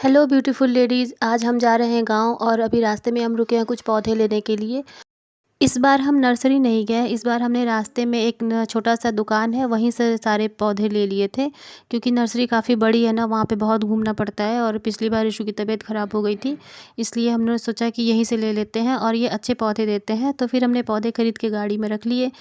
Hello beautiful ladies, आज हम जा रहे हैं गाँव और अभी रास्ते में हम रुके हैं कुछ पौधे लेने के लिए। इस बार हम नर्सरी नहीं गए, इस बार हमने रास्ते में एक न छोटा-सा दुकान है वहीं से सारे पौधे ले लिए थे। क्योंकि नर्सरी काफ़ी बड़ी है ना, वहाँ पे बहुत घूमना पड़ता है और पिछली बार इशू की तबीयत ख़राब हो गई थी। इसलिए हमने सोचा कि यहीं से ले लेते हैं और ये अच्छे पौधे देते हैं, तो फिर हमने पौधे खरीद के गाड़ी में रख लिए।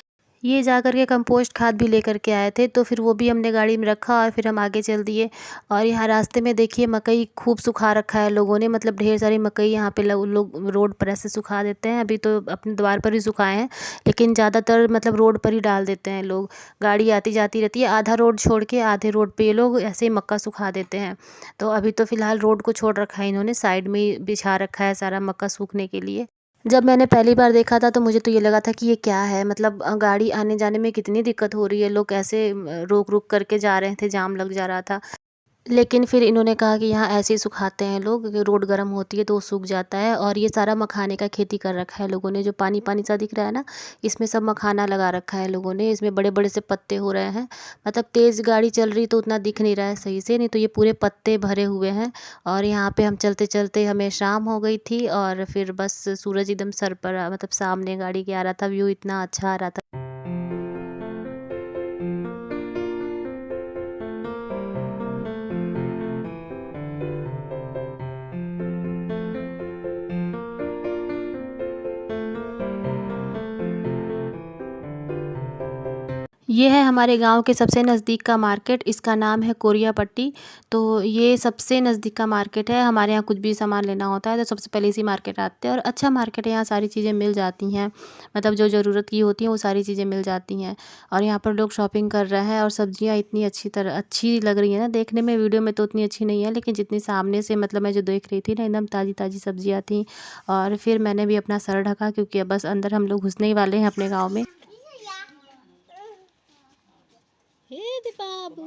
ये जा कर के कंपोस्ट खाद भी लेकर के आए थे, तो फिर वो भी हमने गाड़ी में रखा और फिर हम आगे चल दिए। और यहाँ रास्ते में देखिए मकई खूब सुखा रखा है लोगों ने, मतलब ढेर सारी मकई यहाँ पे लोग रोड पर ऐसे सुखा देते हैं। अभी तो अपने द्वार पर ही सुखाए हैं, लेकिन ज़्यादातर मतलब रोड पर ही डाल देते हैं लोग। गाड़ी आती जाती रहती है, आधा रोड छोड़ के आधे रोड पे ये लोग ऐसे ही मक्का सुखा देते हैं। तो अभी तो फ़िलहाल रोड को छोड़ रखा है इन्होंने, साइड में ही बिछा रखा है सारा मक्का सूखने के लिए। जब मैंने पहली बार देखा था तो मुझे तो ये लगा था कि ये क्या है, मतलब गाड़ी आने-जाने में कितनी दिक्कत हो रही है, लोग ऐसे रोक-रुक करके जा रहे थे, जाम लग जा रहा था। लेकिन फिर इन्होंने कहा कि यहाँ ऐसे ही सुखाते हैं लोग, कि रोड गर्म होती है तो वो सूख जाता है। और ये सारा मखाने का खेती कर रखा है लोगों ने, जो पानी-पानी सा दिख रहा है ना, इसमें सब मखाना लगा रखा है लोगों ने। इसमें बड़े-बड़े से पत्ते हो रहे हैं, मतलब तेज़ गाड़ी चल रही तो उतना दिख नहीं रहा है सही से, नहीं तो ये पूरे पत्ते भरे हुए हैं। और यहाँ पे हम चलते-चलते हमें शाम हो गई थी और फिर बस सूरज एकदम सर पर मतलब सामने गाड़ी के आ रहा था, व्यू इतना अच्छा आ रहा था। ये है हमारे गाँव के सबसे नज़दीक का मार्केट, इसका नाम है कोरिया पट्टी। तो ये सबसे नज़दीक का मार्केट है, हमारे यहाँ कुछ भी सामान लेना होता है तो सबसे पहले इसी मार्केट आते हैं। और अच्छा मार्केट है, यहाँ सारी चीज़ें मिल जाती हैं, मतलब जो ज़रूरत की होती हैं वो सारी चीज़ें मिल जाती हैं। और यहाँ पर लोग शॉपिंग कर रहे हैं और सब्जियाँ इतनी अच्छी लग रही हैं ना देखने में, वीडियो में तो उतनी अच्छी नहीं है, लेकिन जितनी सामने से मतलब मैं जो देख रही थी ना, एकदम ताज़ी-ताज़ी सब्जियाँ थी। और फिर मैंने भी अपना सर ढका, क्योंकि अब बस अंदर हम लोग घुसने ही वाले हैं अपने गाँव में। Hede babu.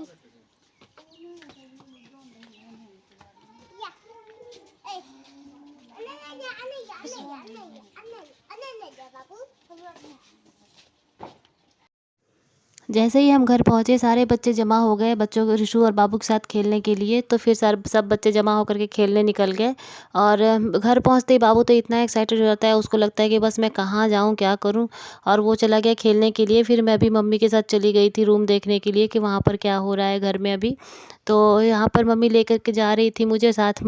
जैसे ही हम घर पहुँचे सारे बच्चे जमा हो गए, बच्चों को रिशु और बाबू के साथ खेलने के लिए। तो फिर सब बच्चे जमा होकर के खेलने निकल गए। और घर पहुँचते ही बाबू तो इतना एक्साइटेड हो जाता है, उसको लगता है कि बस मैं कहाँ जाऊँ, क्या करूँ। और वो चला गया खेलने के लिए। फिर मैं भी मम्मी के साथ चली गई थी रूम देखने के लिए कि वहाँ पर क्या हो रहा है घर में अभी। तो यहाँ पर मम्मी लेकर के जा रही थी मुझे, साथ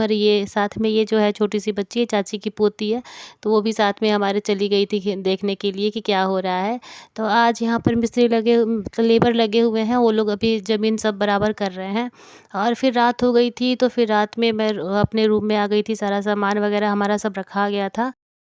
में ये जो है छोटी सी बच्ची है, चाची की पोती है। तो वो भी साथ में हमारे चली गई थी देखने के लिए कि क्या हो रहा है। तो आज यहाँ पर लेबर लगे हुए हैं, वो लोग अभी ज़मीन सब बराबर कर रहे हैं। और फिर रात हो गई थी, तो फिर रात में मैं अपने रूम में आ गई थी, सारा सामान वगैरह हमारा सब रखा गया था।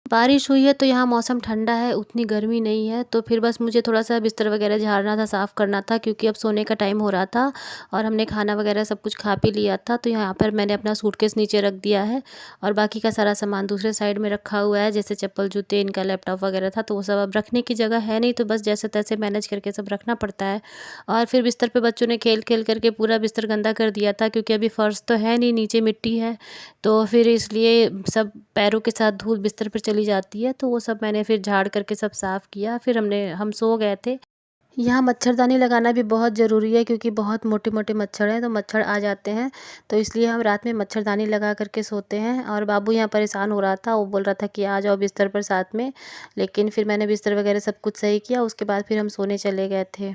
बारिश हुई है तो यहाँ मौसम ठंडा है, उतनी गर्मी नहीं है। तो फिर बस मुझे थोड़ा-सा बिस्तर वगैरह झाड़ना था, साफ़ करना था, क्योंकि अब सोने का टाइम हो रहा था। और हमने खाना वगैरह सब कुछ खा पी लिया था। तो यहाँ पर मैंने अपना सूटकेस नीचे रख दिया है और बाकी का सारा सामान दूसरे साइड में रखा हुआ है, जैसे चप्पल, जूते, इनका लैपटॉप वगैरह था, तो वो सब अब रखने की जगह है नहीं, तो बस जैसे-तैसे मैनेज करके सब रखना पड़ता है। और फिर बिस्तर पे बच्चों ने खेल-खेल करके पूरा बिस्तर गंदा कर दिया था, क्योंकि अभी फर्श तो है नहीं, नीचे मिट्टी है। तो फिर इसलिए सब पैरों के साथ धूल बिस्तर पर चली जाती है, तो वो सब मैंने फिर झाड़ करके सब साफ़ किया। फिर हम सो गए थे। यहाँ मच्छरदानी लगाना भी बहुत ज़रूरी है, क्योंकि बहुत मोटे-मोटे मच्छर हैं, तो मच्छर आ जाते हैं। तो इसलिए हम रात में मच्छरदानी लगा कर के सोते हैं। और बाबू यहाँ परेशान हो रहा था, वो बोल रहा था कि आ जाओ बिस्तर पर साथ में। लेकिन फिर मैंने बिस्तर वगैरह सब कुछ सही किया, उसके बाद फिर हम सोने चले गए थे।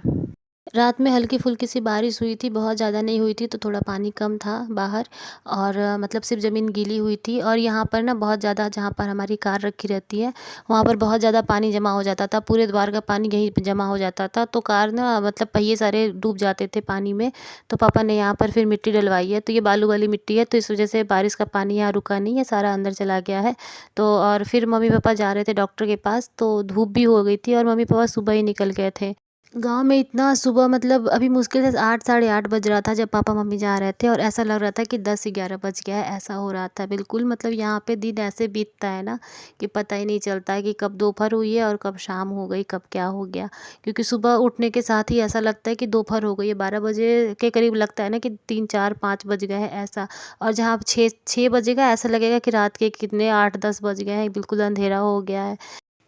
रात में हल्की-फुल्की सी बारिश हुई थी, बहुत ज़्यादा नहीं हुई थी, तो थोड़ा पानी कम था बाहर। और मतलब सिर्फ़ ज़मीन गीली हुई थी। और यहाँ पर ना बहुत ज़्यादा, जहाँ पर हमारी कार रखी रहती है, वहाँ पर बहुत ज़्यादा पानी जमा हो जाता था, पूरे द्वार का पानी यहीं पे जमा हो जाता था। तो कार ना मतलब पहिए सारे डूब जाते थे पानी में। तो पापा ने यहाँ पर फिर मिट्टी डलवाई है, तो ये बालू वाली मिट्टी है, तो इस वज़ह से बारिश का पानी यहाँ रुका नहीं है, सारा अंदर चला गया है। तो और फिर मम्मी-पापा जा रहे थे डॉक्टर के पास, तो धूप भी हो गई थी और मम्मी-पापा सुबह ही निकल गए थे। गाँव में इतना सुबह, मतलब अभी मुश्किल से 8 साढ़े 8 बज रहा था जब पापा मम्मी जा रहे थे, और ऐसा लग रहा था कि 10-11 बज गया है, ऐसा हो रहा था बिल्कुल। मतलब यहाँ पे दिन ऐसे बीतता है ना कि पता ही नहीं चलता है कि कब दोपहर हुई है और कब शाम हो गई, कब क्या हो गया। क्योंकि सुबह उठने के साथ ही ऐसा लगता है कि दोपहर हो गई है, 12 बजे के करीब लगता है ना कि 3 4 5 बज गए हैं, ऐसा। और जहाँ 6 बजेगा, ऐसा लगेगा कि रात के कितने 8-10 बज गए हैं, बिल्कुल अंधेरा हो गया है।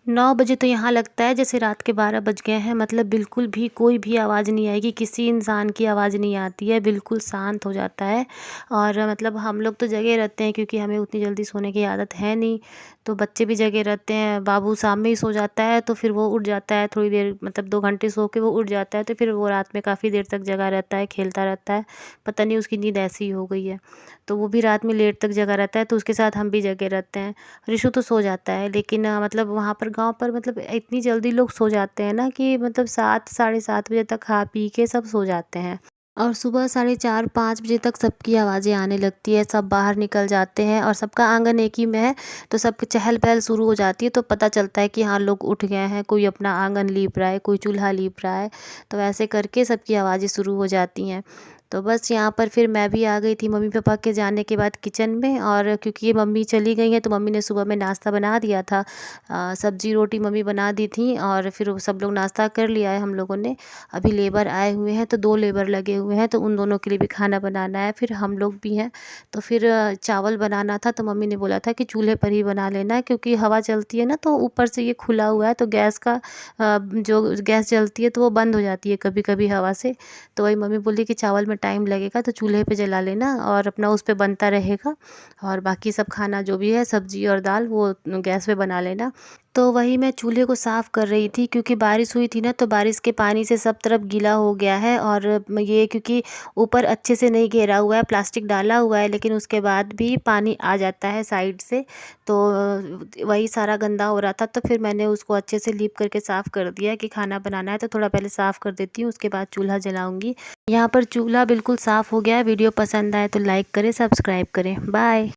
9 बजे तो यहाँ लगता है जैसे रात के 12 बज गए हैं, मतलब बिल्कुल भी कोई भी आवाज़ नहीं आएगी, किसी इंसान की आवाज़ नहीं आती है, बिल्कुल शांत हो जाता है। और मतलब हम लोग तो जगे रहते हैं क्योंकि हमें उतनी जल्दी सोने की आदत है नहीं, तो बच्चे भी जगे रहते हैं। बाबू शाम में ही सो जाता है तो फिर वो उठ जाता है थोड़ी देर, मतलब 2 घंटे सो के वो उठ जाता है, तो फिर वो रात में काफ़ी देर तक जगा रहता है, खेलता रहता है। पता नहीं उसकी नींद ऐसी ही हो गई है, तो वो भी रात में लेट तक जगा रहता है, तो उसके साथ हम भी जगे रहते हैं। ऋषु तो सो जाता है, लेकिन मतलब वहाँ पर गाँव पर मतलब इतनी जल्दी लोग सो जाते हैं ना कि मतलब 7 साढ़े 7 बजे तक खा पी के सब सो जाते हैं। और सुबह साढ़े 4-5 बजे तक सबकी आवाज़ें आने लगती है, सब बाहर निकल जाते हैं और सबका आंगन एक ही में है, तो सबकी चहल पहल शुरू हो जाती है, तो पता चलता है कि हाँ लोग उठ गए हैं, कोई अपना आंगन लीप रहा है, कोई चूल्हा लीप रहा है। तो ऐसे करके सबकी आवाज़ें शुरू हो जाती हैं। तो बस यहाँ पर फिर मैं भी आ गई थी मम्मी पापा के जाने के बाद किचन में, और क्योंकि ये मम्मी चली गई हैं तो मम्मी ने सुबह में नाश्ता बना दिया था। सब्जी रोटी मम्मी बना दी थी और फिर वो सब लोग नाश्ता कर लिया है हम लोगों ने। अभी लेबर आए हुए हैं, तो 2 लेबर लगे हुए हैं, तो उन दोनों के लिए भी खाना बनाना है, फिर हम लोग भी हैं। तो फिर चावल बनाना था, तो मम्मी ने बोला था कि चूल्हे पर ही बना लेना, क्योंकि हवा चलती है ना तो ऊपर से ये खुला हुआ है, तो गैस का जो गैस जलती है तो वो बंद हो जाती है कभी कभी हवा से। तो वही मम्मी बोली कि चावल में टाइम लगेगा तो चूल्हे पे जला लेना और अपना उस पे बनता रहेगा, और बाकी सब खाना जो भी है सब्जी और दाल वो गैस पे बना लेना। तो वही मैं चूल्हे को साफ़ कर रही थी, क्योंकि बारिश हुई थी ना, तो बारिश के पानी से सब तरफ गीला हो गया है। और ये क्योंकि ऊपर अच्छे से नहीं घेरा हुआ है, प्लास्टिक डाला हुआ है, लेकिन उसके बाद भी पानी आ जाता है साइड से, तो वही सारा गंदा हो रहा था। तो फिर मैंने उसको अच्छे से लीप करके साफ़ कर दिया कि खाना बनाना है तो थोड़ा पहले साफ़ कर देती हूँ, उसके बाद चूल्हा जलाऊंगी। यहाँ पर चूल्हा बिल्कुल साफ़ हो गया है। वीडियो पसंद आए तो लाइक करें, सब्सक्राइब करें। बाय।